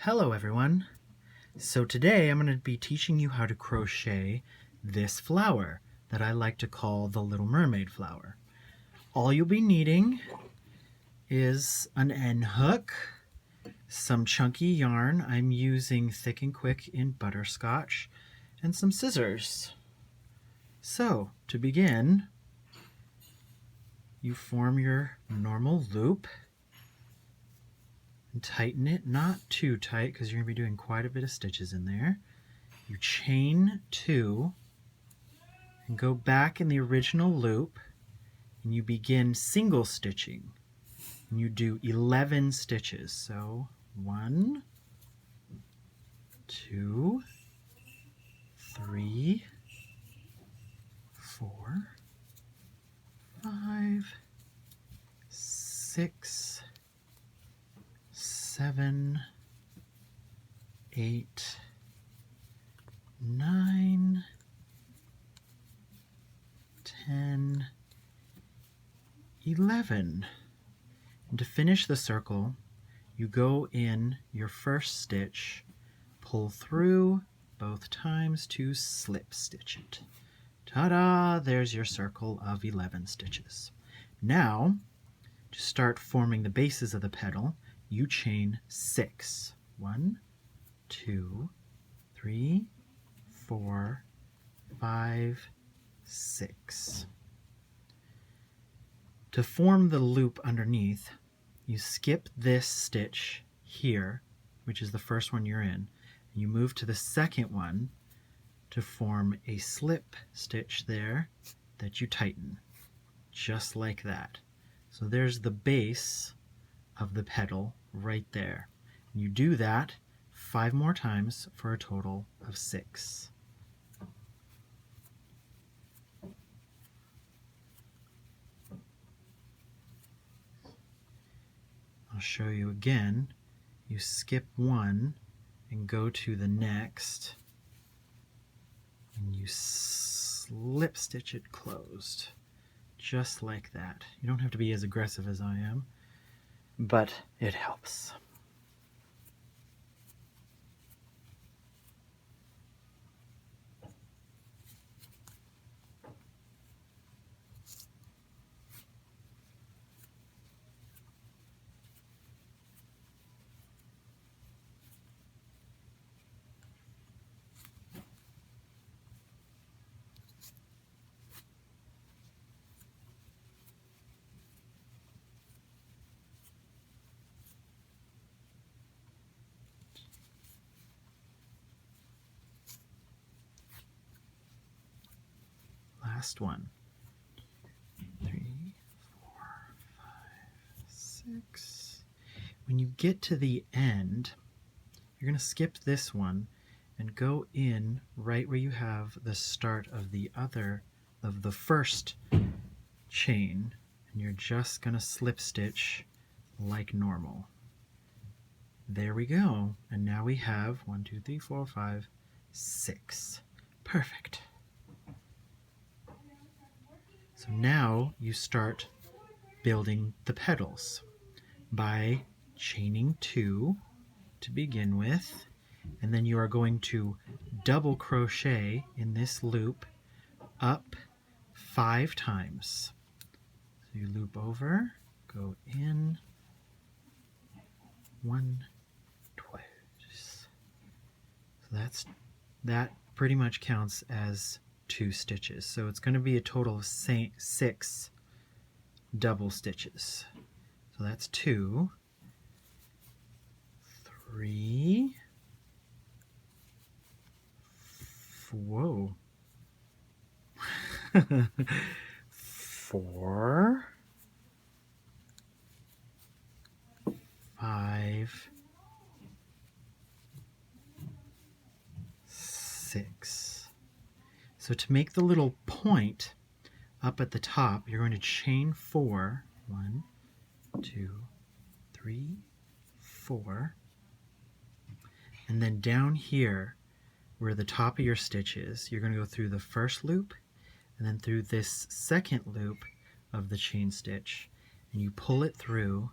Hello everyone! So today I'm going to be teaching you how to crochet this flower that I like to call the Little Mermaid Flower. All you'll be needing is an end hook, some chunky yarn, I'm using Thick and Quick in butterscotch, and some scissors. So to begin, you form your normal loop and tighten it, not too tight because you're going to be doing quite a bit of stitches in there. You chain 2 and go back in the original loop, and you begin single stitching, and you do 11 stitches. So 1, 2, 3, 4, 5, 6, 7, 8, 9, 10, 11. And to finish the circle, you go in your first stitch, pull through both times to slip stitch it. Ta-da! There's your circle of 11 stitches. Now, to start forming the bases of the petal, you chain 6. 1, 2, 3, 4, 5, 6. To form the loop underneath, you skip this stitch here, which is the first one you're in, and you move to the second one to form a slip stitch there that you tighten, just like that. So there's the base of the petal right there. And you do that 5 more times for a total of 6. I'll show you again. You skip 1 and go to the next, and you slip stitch it closed, just like that. You don't have to be as aggressive as I am, but it helps. Last one. 3, 4, 5, 6. When you get to the end, you're going to skip this one and go in right where you have the start of the first chain, and you're just going to slip stitch like normal. There we go. And now we have 1, 2, 3, 4, 5, 6. Perfect. So now you start building the petals by chaining 2 to begin with, and then you are going to double crochet in this loop up 5 times. So you loop over, go in, 1, twice. So that pretty much counts as 2 stitches. So it's going to be a total of 6 double stitches. So that's 2, 3, whoa, 4, 5, 6. So to make the little point up at the top, you're going to chain 4. 1, 2, 3, 4. And then down here, where the top of your stitch is, you're going to go through the first loop, and then through this second loop of the chain stitch, and you pull it through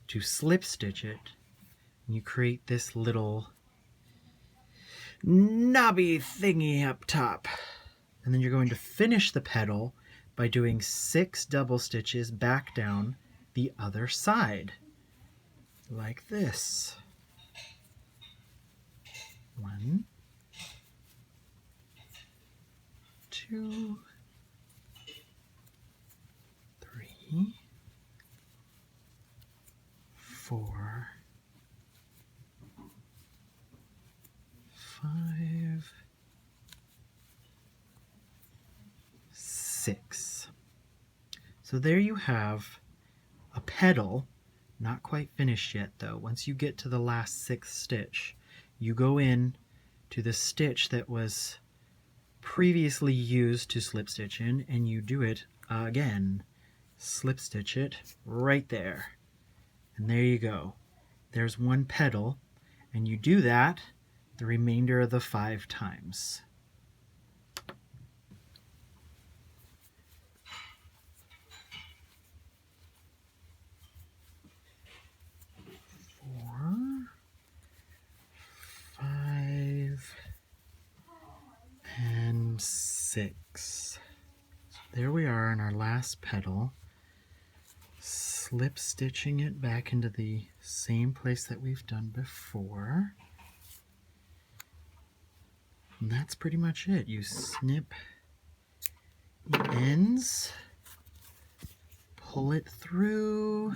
to slip stitch it And you create this little knobby thingy up top. And then you're going to finish the petal by doing 6 double stitches back down the other side, like this. 1, 2, 3, 4, 5, 6. So there you have a petal, not quite finished yet though. Once you get to the last 6th stitch, you go in to the stitch that was previously used to slip stitch in, and you do it again. Slip stitch it right there. And there you go. There's one petal, and you do that the remainder of the 5 times. Four, 5, and 6. So there we are in our last petal, slip stitching it back into the same place that we've done before. And that's pretty much it. You snip the ends, pull it through,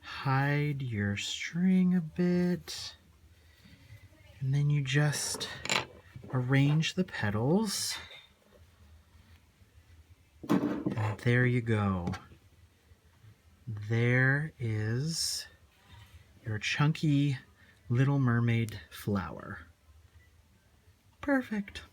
hide your string a bit, and then you just arrange the petals. And there you go. There is your chunky Little Mermaid flower. Perfect.